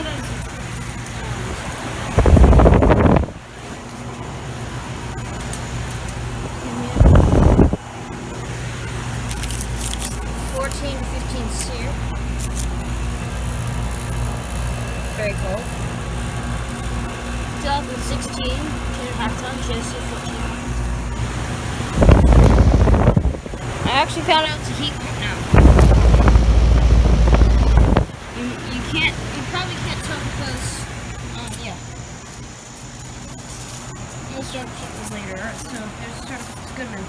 found it. 14 to 15 sear. Very cold. 2016 2.5 ton GSZ14. I actually found out it's a heat pump now. You probably can't tell because, yeah. We'll start this later. Alright, so there's a startup. It's Goodman.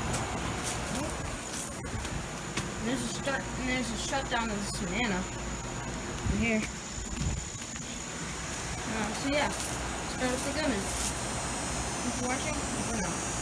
There's a shutdown of this banana in here. So yeah, start with the Goodman. Thanks for watching. Over now.